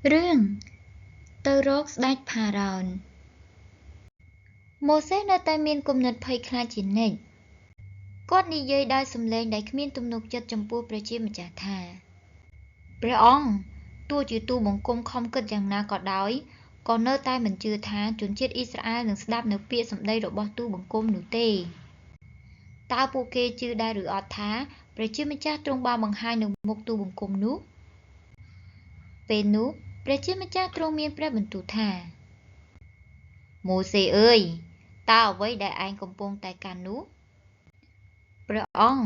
រឿងទៅរកស្ដេចផារ៉ោនម៉ូសេនៅតែមានគំនិតភ័យខ្លាចជានិច្ចគាត់និយាយដោយសំឡេងដែលគ្មានទំនុកចិត្តចំពោះព្រះជាម្ចាស់ថាព្រះអង្គទោះជាទូលបង្គំខំគិតយ៉ាងណាក៏ដោយក៏នៅតែមិនជឿថាជនជាតិអ៊ីស្រាអែលនឹងស្ដាប់នូវពាក្យសម្ដីរបស់ទូលបង្គំនោះទេតើពួកគេជឿដែរឬអត់ថាព្រះជាម្ចាស់ទ្រង់បានបង្ហាញនៅមុខទូលបង្គំនោះពេលនោះព្រះជាម្ចាស់ទ្រង់មានព្រះបន្ទូលថាម៉ូសេអើយតើអ្វីដែលឯងកំពុងតែកាន់នោះព្រះអង្គ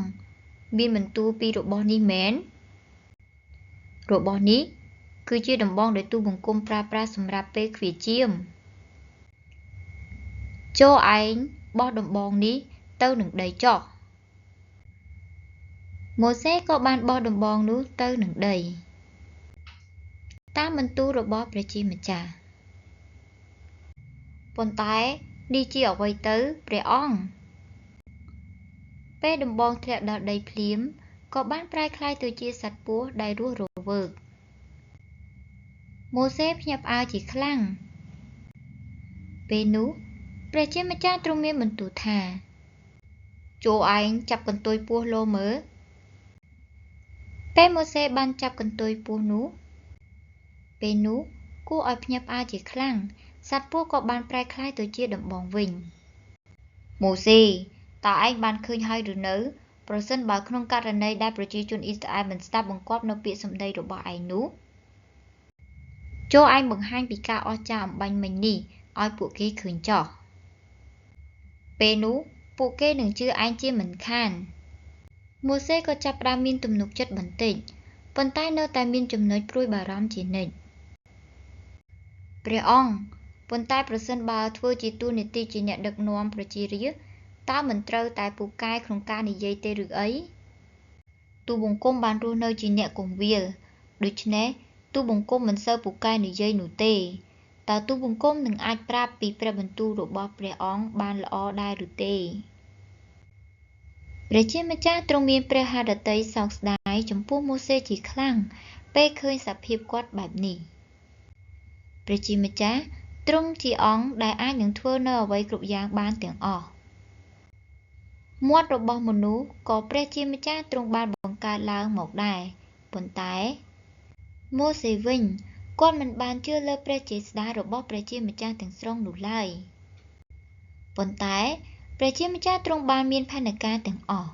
មានបន្ទូលពីរបស់នេះមែនរបស់នេះគឺជាដំបងដែលទូលបង្គំប្រើប្រាស់សម្រាប់ពេលឃ្វាជាមចូលឯងបោះដំបងនេះទៅនឹងដីចុះម៉ូសេក៏បានបោះដំបងនោះទៅនឹងដីតាមបន្ទូលរបស់ព្រះជាម្ចាស់ប៉ុន្តែនេះជាអ្វីទៅព្រះអង្គពេលដំបងធ្លាក់ដល់ដីភ្លាមក៏បានប្រែក្លាយទៅជាសត្វពស់ដែលរស់រវើកម៉ូសេភ្ញាក់ផ្អើលជាខ្លាំងពេលនោះព្រះជាម្ចាស់ទ្រង់មានបន្ទូលថាចូលឯងចាប់កន្ទុយពស់លោមើលពេលម៉ូសេបានចាប់កន្ទុយពស់នោះពេលនោះគួរឲ្យភ្ញាក់ផ្អើលជាខ្លាំងសត្វពស់ក៏បានប្រែក្លាយទៅជាដំបងវិញម៉ូសេតើឯងបានឃើញហើយឬនៅប្រសិនបើក្នុងករណីដែលប្រជាជនអ៊ីស្រាអែលមិនស្ដាប់បង្គាប់នូវពាក្យសម្ដីរបស់ឯងនោះចូលឯងបង្ហាញពីការអស្ចារ្យអំបញ្ញមិញនេះឲ្យពួកគេឃើញចុះពេលនោះពួកគេនឹងជឿឯងជាមិនខានម៉ូសេក៏ចាប់ផ្ដើមមានទំនុកចិត្តបន្តិចប៉ុន្តែនៅតែមានចំណុចព្រួយបារម្ភជានិច្ចព្រះអង្គប៉ុន្តែប្រសិនបើធ្វើជាតួនាទីជាអ្នកដឹកនាំប្រជារាស្ត្រតើមិនត្រូវតែពូកែក្នុងការនិយាយទេឬអីទូលបង្គំបានរស់នៅជាអ្នកគង្វាលដូច្នេះទូលបង្គំមិនសូវពូកែនិយាយនោះទេតើទូលបង្គំនឹងអាចប្រាប់ពីព្រះបន្ទូលរបស់ព្រះអង្គបានល្អដែរឬទេព្រះជាម្ចាស់ទ្រង់មានព្រះហឫទ័យសោកស្ដាយចំពោះម៉ូសេជាខ្លាំងពេលឃើញសភាពគាត់បែបនេះព្រះជាម្ចាស់ទ្រង់ជាអង្គដែលអាចនឹងធ្វើនៅអ្វីគ្រប់យ៉ាងបានទាំងអស់មាត់របស់មនុស្សក៏ព្រះជាម្ចាស់ទ្រង់បានបង្កើតឡើងមកដែរប៉ុន្តែម៉ូសេវិញគាត់មិនបានជឿលើព្រះចេស្តារបស់ព្រះជាម្ចាស់ទាំងស្រុងនោះឡើយប៉ុន្តែព្រះជាម្ចាស់ទ្រង់បានមានផែនការទាំងអស់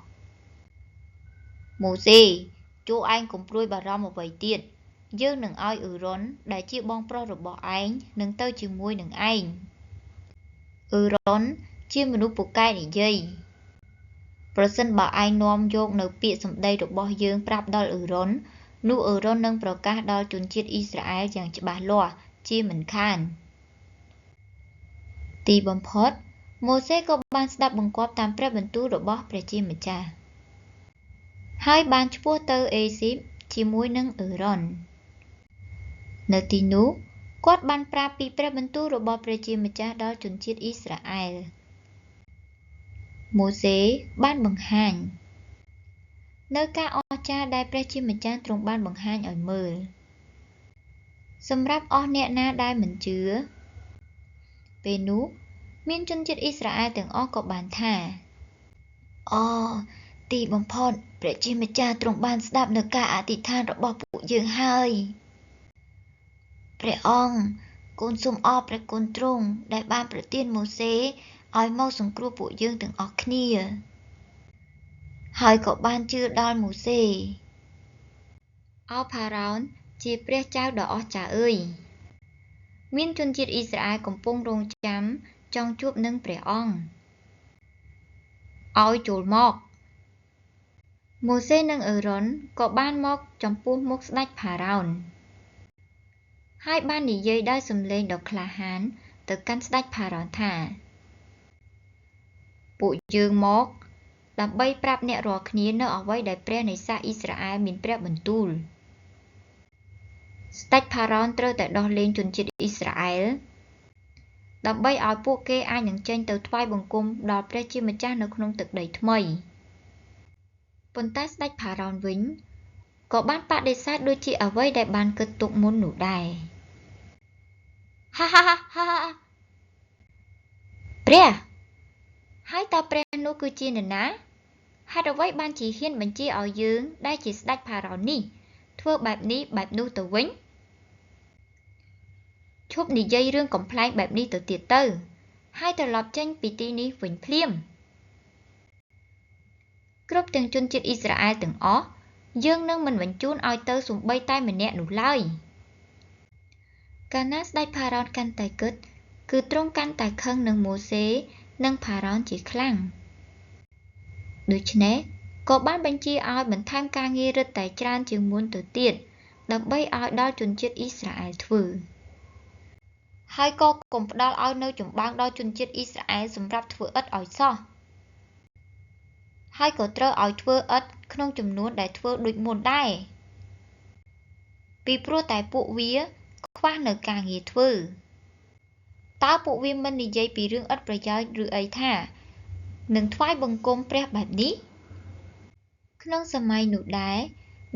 ម៉ូសេចូលឯងកុំព្រួយបារម្ភអ្វីទៀតយើងនឹងឲ្យអ៊ឺរ៉ុនដែលជាបងប្រុសរបស់ឯងនឹងទៅជាមួយនឹងឯងអ៊ឺរ៉ុនជាមនុស្សពូកែនិយាយប្រសិនបើឯងនាំយកនៅពាក្យសម្ដីរបស់យើងប្រាប់ដល់អ៊ឺរ៉ុននោះអ៊ឺរ៉ុននឹងប្រកាសដល់ជនជាតិអ៊ីស្រាអែលយ៉ាងច្បាស់លាស់ជាមិនខានទីបំផុតម៉ូសេក៏បានស្ដាប់បង្គាប់តាមព្រះបន្ទូលរបស់ព្រះជាម្ចាស់ហើយបានឆ្ពោះទៅអេស៊ីបជាមួយនឹងអ៊ឺរ៉ុននៅទីនោះគាត់បានប្រាប់ពីព្រះបន្ទូលរបស់ព្រះជាម្ចាស់ដល់ជនជាតិអ៊ីស្រាអែលម៉ូសេបានបង្ហាញនៅការអស្ចារ្យដែលព្រះជាម្ចាស់ទ្រង់បានបង្ហាញឲ្យមើលសម្រាប់អស់អ្នកណាដែលមិនជឿពេលនោះមានជនជាតិអ៊ីស្រាអែលទាំងអស់ក៏បានថាអូទីបំផុតព្រះជាម្ចាស់ទ្រង់បានស្ដាប់នូវការអធិដ្ឋានរបស់ពួកយើងហើយព្រះអង្គកូនសូមអរព្រះគុណទ្រង់ដែលបានប្រទានម៉ូសេឲ្យមកសង្គ្រោះពួកយើងទាំងអស់គ្នាហើយក៏បានជឿដល់ម៉ូសេឱផារ៉ោនជាព្រះចៅដ៏អស្ចារ្យអើយមានជនជាតិអ៊ីស្រាអែលកំពុងរង់ចាំចង់ជួបនឹងព្រះអង្គឲ្យចូលមកម៉ូសេនិងអ៊ឺរ៉ុនក៏បានមកចំពោះមុខស្ដេចផារ៉ោនហើយបាននិយាយដោយសំឡេងដ៏ក្លាហានទៅកាន់ស្ដេចផារ៉ោនថាពួកយើងមកដើម្បីប្រាប់អ្នករាល់គ្នានៅអ្វីដែលព្រះនៃសាសអ៊ីស្រាអែលមានព្រះបន្ទូលស្ដេចផារ៉ោនត្រូវតែដោះលែងជនជាតិអ៊ីស្រាអែលដើម្បីឲ្យពួកគេអាចនឹងចេញទៅថ្វាយបង្គំដល់ព្រះជាម្ចាស់នៅក្នុងទឹកដីថ្មីប៉ុន្តែស្ដេចផារ៉ោនវិញ ក៏បានបដិសេធដូចជាអ្វីដែលបានគិតទុកមុននោះដែរហាព្រះហើយតើព្រះនោះគឺជានរណាហេតុអ្វីបានជាហ៊ានបញ្ជាឲ្យយើងដែលជាស្ដេចផារ៉ោននេះធ្វើបែបនេះបែបនោះទៅវិញឈប់និយាយរឿងកំប្លែងបែបនេះទៅទៀតទៅហើយត្រឡប់ចេញពីទីនេះវិញភ្លាមគ្រប់ទាំងជនជាតិអ៊ីស្រាអែលទាំងអស់យើងនឹងមិនបញ្ជូនឲ្យទៅសូម្បីតែម្នាក់នោះឡើយកាលណាស្ដេចផារ៉ោនកាន់តែគិតគឺទ្រង់កាន់តែខឹងនឹងម៉ូសេនិងផារ៉ោនជាខ្លាំងដូច្នេះក៏បានបញ្ជាឲ្យបន្ថែមការងាររឹតតែច្រើនជាងមុនទៅទៀតដើម្បីឲ្យដល់ជនជាតិអ៊ីស្រាអែលធ្វើហើយក៏កុំផ្ដល់ឲ្យនៅចម្បាំងដល់ជនជាតិអ៊ីស្រាអែលសម្រាប់ធ្វើឥដ្ឋឲ្យសោះហើយក៏ត្រូវឲ្យធ្វើឥដ្ឋក្នុងចំនួនដែលធ្វើដូចមុនដែរពីព្រោះតែពួកវាខ្វះនៅការងារធ្វើតើពួកវាមិននិយាយពីរឿងឥតប្រយោជន៍ឬអីថានឹងថ្វាយបង្គំព្រះបែបនេះក្នុងសម័យនោះដែរ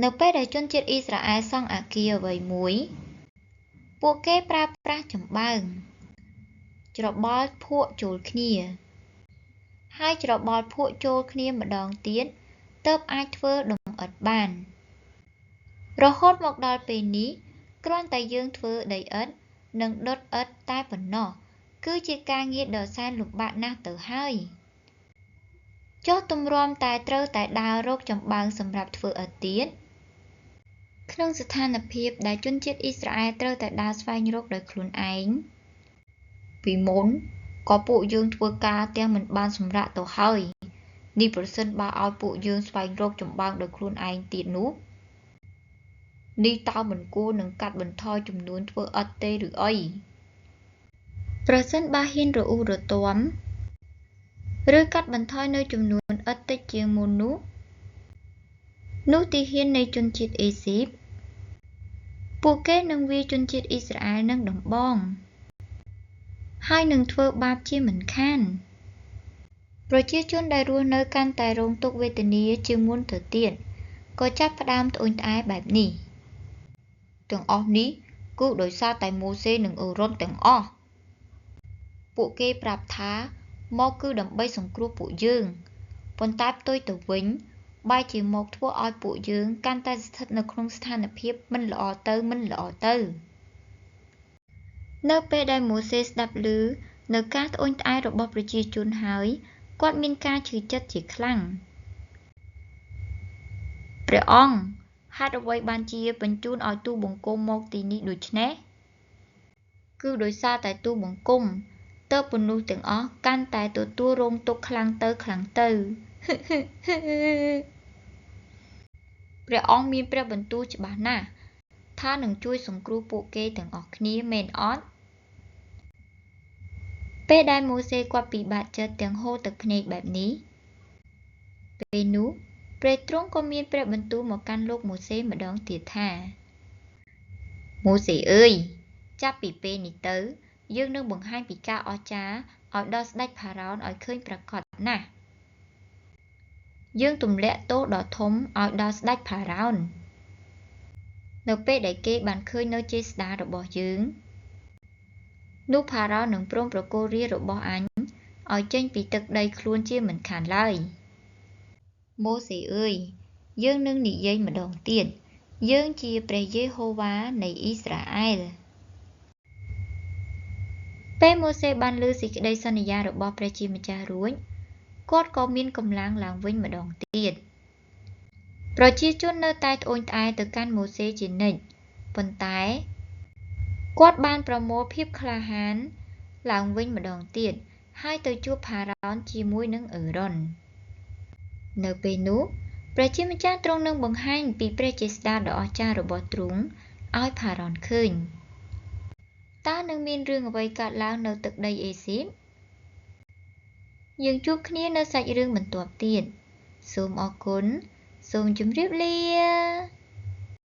នៅពេលដែលជនជាតិអ៊ីស្រាអែលសង់អគារអ្វីមួយពួកគេប្រើប្រាស់ចំបើងច្របល់ភក់ចូលគ្នាហើយច្របល់ភក់ចូលគ្នាម្ដងទៀតទើបអាចធ្វើដុំឥដ្ឋបានរហូតមកដល់ពេលនេះគ្រាន់តែយើងធ្វើដីឥដ្ឋនិងដុតឥដ្ឋតែប៉ុណ្ណោះគឺជាការងារដ៏សែនលំបាកណាស់ទៅហើយចុះទម្រាំតែត្រូវតែដើររកចំបើងសម្រាប់ធ្វើឥដ្ឋទៀតក្នុងស្ថានភាពដែលជនជាតិអ៊ីស្រាអែលត្រូវតែដើរស្វែងរកដោយខ្លួនឯងពីមុនក៏ពួកយើងធ្វើការទាំងមិនបានសម្រាកទៅហើយនេះប្រសិនបើឲ្យពួកយើងស្វែងរកចំបើងដោយខ្លួនឯងទៀតនោះនេះតើមិនគួរនឹងកាត់បន្ថយចំនួនធ្វើឥដ្ឋទេឬអីប្រសិនបើហ៊ានរអ៊ូរទាំឬកាត់បន្ថយនៅចំនួនឥដ្ឋតិចជាងមុននោះទីហ៊ាននៃជនជាតិអេស៊ីបពួកគេនឹងវាយជនជាតិអ៊ីស្រាអែលនឹងដំបងហើយនឹងធ្វើបាបជាមិនខានប្រជាជនដែលរស់នៅកាន់តែរងទុក្ខវេទនាជាងមុនទៅទៀតក៏ចាប់ផ្ដើមត្អូញត្អែបែបនេះទាំងអស់នេះគឺដោយសារតែម៉ូសេនិងអេរ៉ុនទាំងអស់ពួកគេប្រាប់ថាមកគឺដើម្បីសង្គ្រោះពួកយើងប៉ុន្តែផ្ទុយទៅវិញបែរជាមកធ្វើឲ្យពួកយើងកាន់តែស្ថិតនៅក្នុងស្ថានភាពមិនល្អទៅនៅពេលដែលម៉ូសេស្ដាប់ឮនៅការត្អូញត្អែររបស់ប្រជាជនហើយគាត់មានការឈឺចិត្តជាខ្លាំងព្រះអង្គហេតុអ្វីបានជាបញ្ជូនឲ្យទូលបង្គំមកទីនេះដូច្នេះគឺដោយសារតែទូលបង្គំទើបមនុស្សទាំងអស់កាន់តែទទួលរងទុក្ខខ្លាំងទៅព្រះអង្គមានព្រះបន្ទូលច្បាស់ណាស់ថានឹងជួយសង្គ្រោះពួកគេទាំងអស់គ្នាមែនអត់ពេលដែលម៉ូសេគាត់ពិបាកចិត្តទាំងហូរទឹកភ្នែកបែបនេះពេលនោះព្រះទ្រង់ក៏មានព្រះបន្ទូលមកកាន់លោកម៉ូសេម្ដងទៀតថាម៉ូសេអើយចាប់ពីពេលនេះទៅយើងនឹងបង្ហាញពីការអស្ចារ្យឲ្យដល់ស្ដេចផារ៉ោនឲ្យឃើញប្រាកដណាស់យើងទម្លាក់ទោសដ៏ធំឲ្យដល់ស្ដេចផារ៉ោននៅពេលដែលគេបានឃើញនៅចេស្តារបស់យើងនោះផារ៉ោននឹងព្រមប្រគល់រាជរបស់អញឲ្យចេញពីទឹកដីខ្លួនជាមិនខានឡើយម៉ូសេអើយយើងនឹងនិយាយម្ដងទៀតយើងជាព្រះយេហូវ៉ានៃអ៊ីស្រាអែលពេលម៉ូសេបានឮសេចក្តីសន្យារបស់ព្រះជាម្ចាស់រួចគាត់ក៏មានកម្លាំងឡើងវិញម្ដងទៀតប្រជាជននៅតែត្អូញត្អែរទៅកាន់ម៉ូសេជានិច្ចប៉ុន្តែគាត់បានប្រមូលភាពក្លាហានឡើងវិញម្ដងទៀតហើយទៅជួបផារ៉ោនជាមួយនឹងអេរ៉ុននៅពេលនោះព្រះជាម្ចាស់ទ្រង់នឹងបង្ហាញពីព្រះចេស្តាដ៏អស្ចារ្យរបស់ទ្រង់ឲ្យផារ៉ោនឃើញតើនឹងមានរឿងអ្វីកើតឡើងនៅទឹកដីអេស៊ីបយើងជួបគ្នានៅសាច់រឿងបន្ទាប់ទៀតសូមអរគុណសូមជម្រាបលា